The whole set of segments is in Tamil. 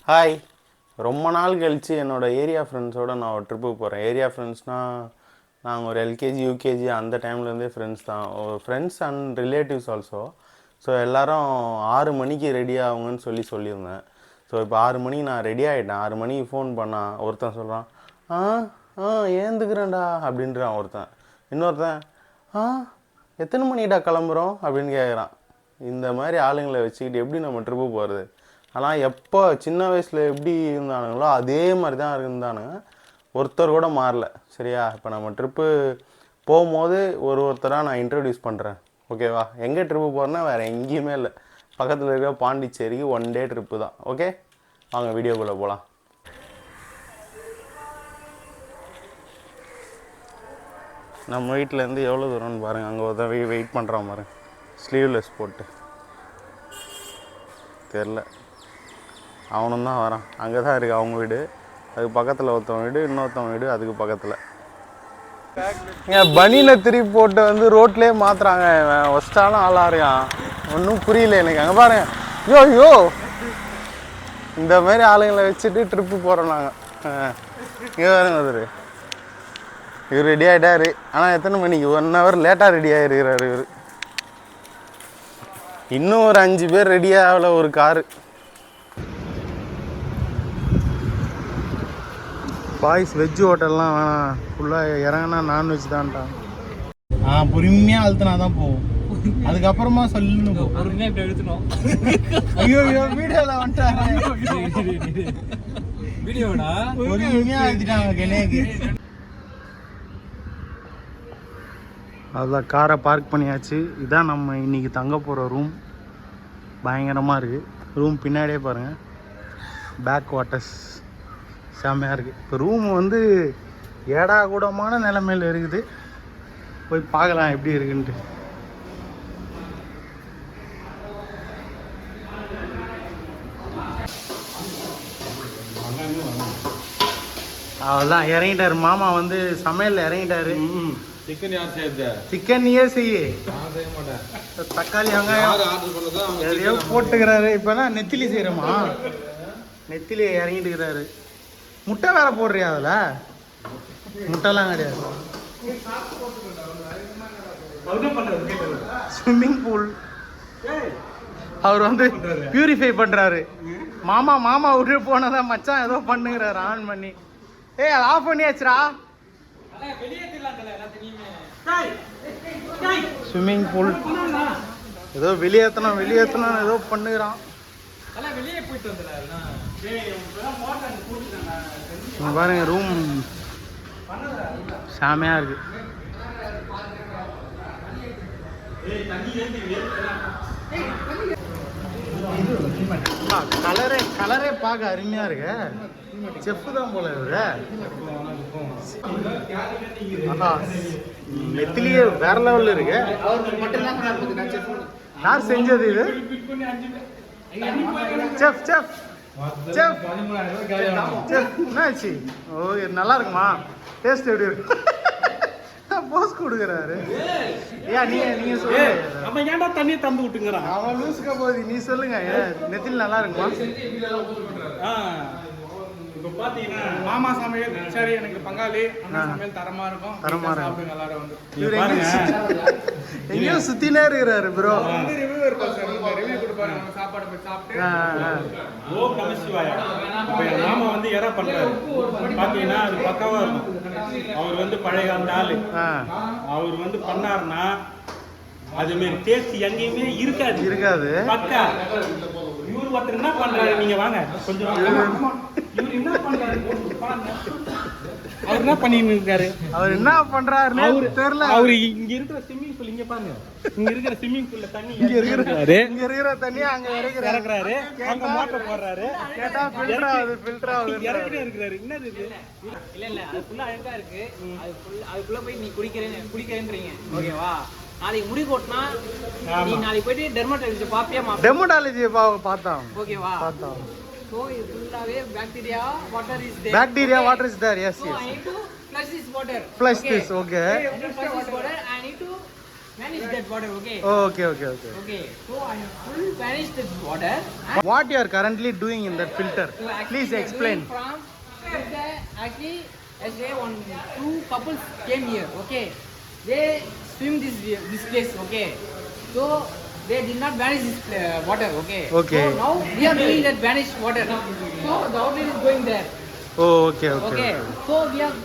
ஹாய். ரொம்ப நாள் கழித்து என்னோடய ஏரியா ஃப்ரெண்ட்ஸோடு நான் ஒரு ட்ரிப்புக்கு போகிறேன். ஏரியா ஃப்ரெண்ட்ஸ்னால் நாங்கள் ஒரு எல்கேஜி யூகேஜி அந்த டைம்லேருந்தே ஃப்ரெண்ட்ஸ் தான். Friends and relatives also. So எல்லோரும் 6 மணிக்கு ரெடி ஆகுங்கன்னு சொல்லியிருந்தேன். ஸோ இப்போ 6 மணிக்கு நான் ரெடி ஆகிட்டேன். 6 மணிக்கு ஃபோன் பண்ணால் ஒருத்தன் சொல்கிறான், ஏந்துக்கிறேன்டா அப்படின்றான் ஒருத்தன். இன்னொருத்தன், எத்தனை மணிக்கிட்டா கிளம்புறோம் அப்படின்னு கேட்குறான். இந்த மாதிரி ஆளுங்களை வச்சுக்கிட்டு எப்படி நம்ம ட்ரிப்பு போகிறது? ஆனால் எப்போ சின்ன வயசில் எப்படி இருந்தானுங்களோ அதே மாதிரி தான் இருந்தானுங்க. ஒருத்தர் கூட மாறல. சரியா? இப்போ நம்ம ட்ரிப்பு போகும்போது ஒருத்தராக நான் இன்ட்ரடியூஸ் பண்ணுறேன். ஓகேவா? எங்கே ட்ரிப்பு போகிறேன்னா வேறு எங்கேயுமே இல்லை, பக்கத்தில் இருக்க பாண்டிச்சேரிக்கு 1 டே ட்ரிப்பு தான். ஓகே, வாங்க வீடியோக்குள்ளே போகலாம். நம்ம வீட்டிலேருந்து எவ்வளோ தூரம்னு பாருங்கள். அங்கே ஒருத்தன் வெயிட் பண்ணுறான் பாருங்க, ஸ்லீவ்லெஸ் போட்டு. தெரில, அவனும் தான் வரான். அங்கே தான் இருக்குது அவங்க வீடு. அதுக்கு பக்கத்தில் ஒருத்தவங்க வீடு, இன்னொருத்தவங்க வீடு அதுக்கு பக்கத்தில். ஏன் பனியில் திருப்பி போட்டு வந்து ரோட்லேயே மாற்றுறாங்க. ஒஸ்டாலும் ஆளாக இருக்கான். ஒன்றும் புரியல எனக்கு. அங்கே பாருங்க, ஐயோ இந்த மாதிரி ஆளுங்களை வச்சுட்டு ட்ரிப்பு போகிறோம் நாங்கள். இங்கே பாருங்க ஒருத்தர், இவர் ரெடி ஆகிட்டாரு. ஆனால் எத்தனை மணிக்கு? 1 ஹவர் லேட்டாக ரெடி ஆகிருக்கிறாரு இவர். இன்னும் ஒரு 5 பேர் ரெடி ஆகலை ஒரு காரு. பாய்ஸ் வெஜ் ஹோட்டல்லாம் வேணாம், ஃபுல்லாக இறங்கினா நான்வெஜ் தான்டா. பொறுமையாக அழுத்தினா தான் போகும். அதுக்கப்புறமா சொல்லணும் பொறுமையாக இப்படி அழுத்தணும். ஐயோ வீடியோவில் வந்துட்டாங்க. வீடியோடா பொறுமையாக அழுத்திட்டாங்க கெனேக்கு. அதான் காரை பார்க் பண்ணியாச்சு. இதான் நம்ம இன்றைக்கி தங்க போகிற ரூம். பயங்கரமாக இருக்குது ரூம். பின்னாடியே பாருங்கள், பேக் வாட்டர்ஸ் செம்மையாக இருக்குது. இப்போ ரூம் வந்து ஏடா கூடமான நிலைமையில் இருக்குது. போய் பார்க்கலாம் எப்படி இருக்குன்ட்டு. அவ்வளோதான், இறங்கிட்டாரு மாமா. வந்து சமையல் இறங்கிட்டாரு. சிக்கன் யார் செய்யுது? சிக்கன் நீயே செய்ய. தக்காளி வெங்காயம் எதையோ போட்டுக்கிறாரு. இப்போதான் நெத்திலி செய்கிறோமா, நெத்திலி இறங்கிட்டு இருக்கிறாரு. முட்டை வேற போடுறியா? அதில் முட்டைலாம் கிடையாது. ஸ்விம்மிங் பூல் அவர் வந்து பியூரிஃபை பண்ணுறாரு. மாமா விட்டு போனதான் மச்சான் ஏதோ பண்ணுங்கிறாரு ஆன் பண்ணி. அதை ஆஃப் பண்ணியாச்சுரா. ஸ்விம்மிங் பூல் ஏதோ வெளியேற்றணும் ஏதோ பண்ணுகிறான். பாருங்க ரூம் செமையாக இருக்கு. கலரே பார்க்க அருமையாக இருக்கு. செஃப் தான் போல இவரு. நெத்திலேயே வேற லெவலில் இருக்கு. யார் செஞ்சது இது? செஃப் என்னாச்சு? ஓ நல்லா இருக்குமா? டேஸ்ட் எப்படி இருக்கு? போஸ் கொடுக்குறாரு. நீங்க சொல்லுங்க. நம்ம ஏன்டா தண்ணி தந்து விட்டுங்கிறான் அவன் லூசுக்க போகுது. நீ சொல்லுங்க, நெத்தில நல்லா இருக்குமா? இப்போ பார்த்தீங்கன்னா மாமா சமையல் சரி, எனக்கு பங்காளி சமையல் தரமா இருக்கும். எல்லாரும் வந்து இவர் எங்கேயோ சுத்தினே இருக்கிறாரு ப்ரோ. ரிவ்யூ கொடுப்பாரு. சாப்பாடு போய் சாப்பிட்டு ஓம் நம சிவாயா. இப்போ என் மாமா வந்து எற பண்றாரு. பார்த்தீங்கன்னா அது பக்காவா இருக்கும். அவர் வந்து பழைய காலத்து ஆளு. அவர் வந்து பண்ணாருன்னா அது மாரி டேஸ்ட் எங்கேயுமே இருக்காது. பக்கா. இவரு ஒருத்தர் என்ன பண்றாரு, நீங்க வாங்க கொஞ்சம். இவர் என்ன பண்றாரு, அவர் என்ன பண்ணிட்டு இருக்காரு, அவர் என்ன பண்றாருன்னு தெரியல. அவரு இங்க இருக்கிற ஸ்விம்மிங் பூல் இங்க பாருங்க, இங்க இருக்கிற ஸ்விம்மிங் பூல்ல தண்ணி இங்க இருக்கிற தண்ணி அங்க இறக்குறாரு. அங்க மோட்டர் போடுறாரு. கேட்டா ஃபில்டர் ஆகுது இறக்கிட்டே இருக்கிறாரு. என்னது இது? இல்ல அது ஃபுல்லா அழகா இருக்கு. அதுக்குள்ள போய் நீ குடிக்கிறேன்றீங்க. ஓகேவா? நாளைக்கு முடி கொட்டினா நீ நாளைக்கு போயிட்டு டெர்மட்டாலஜி பாப்பியா? டெர்மட்டாலஜி பார்த்தோம். ஓகேவா? பார்த்தோம். So it fullaway bacteria water is there. Bacteria water is there. Yes. So I need to flush this water. Flush this. Okay. Flush this water. I need to manage that water, okay? Okay. Okay, so I have full manage this water. What you are currently doing in that filter? So actually Please we are explain. doing from filter. Actually, yesterday two couples came here, okay? They swim this place, okay? So they did not vanish this water, okay? Okay. So now we are doing that vanished water. So the outlet is going there. Oh, okay. Okay. So we have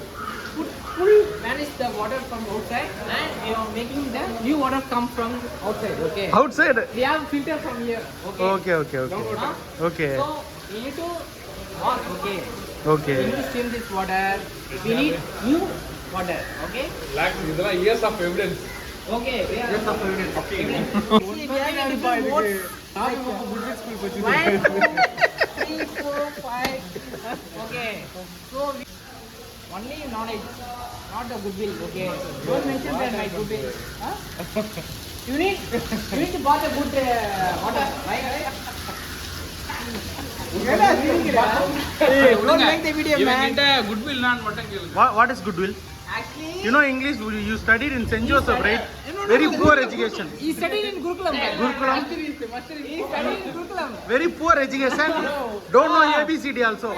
put full vanish the water from outside and you know making the new water come from outside. Okay. Outside. We have filter from here. Okay. Okay. Huh? Okay. So we need to wash. Okay. Okay. We need to stream this water. We need new water. Okay. years of evidence. Okay. Years of evidence. Okay. See, we are having notes. 1, 2, 3, 4, 5. Okay. So we only knowledge, not the goodwill. Okay. Don't mention that my goodwill. Huh? You need to buy the good water, right? Don't make the video, man. What is goodwill? Actually, You know English. You studied in St. Joseph, right? Very poor education. he studied in Gurukulam. Gurukulam. He studied in Gurukulam. Very poor education. Don't know ABCD also.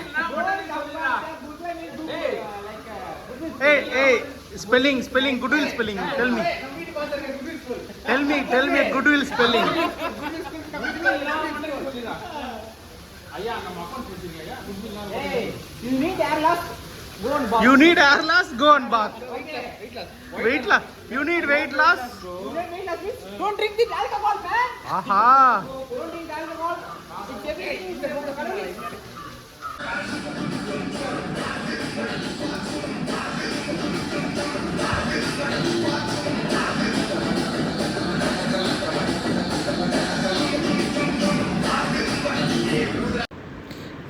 Hey, spelling, goodwill spelling. Tell me goodwill spelling. Hey, you need air loss. Go on bath. You need air loss, go on bath. Okay. Weight loss. You need weight loss. Don't drink the alcohol, man. Aha. Don't drink alcohol. It's everything is about the calories.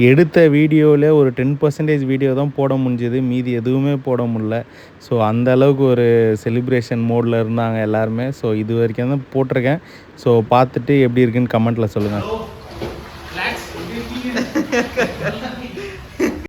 எடுத்த வீடியோவில் ஒரு 10% வீடியோ தான் போட முடிஞ்சது, மீதி எதுவுமே போட முடியல. ஸோ அந்த அளவுக்கு ஒரு செலிப்ரேஷன் மோடில் இருந்தாங்க எல்லாருமே. ஸோ இது வரைக்கும் தான் போட்டிருக்கேன். ஸோ பார்த்துட்டு எப்படி இருக்குன்னு கமெண்ட்டில் சொல்லுங்கள்.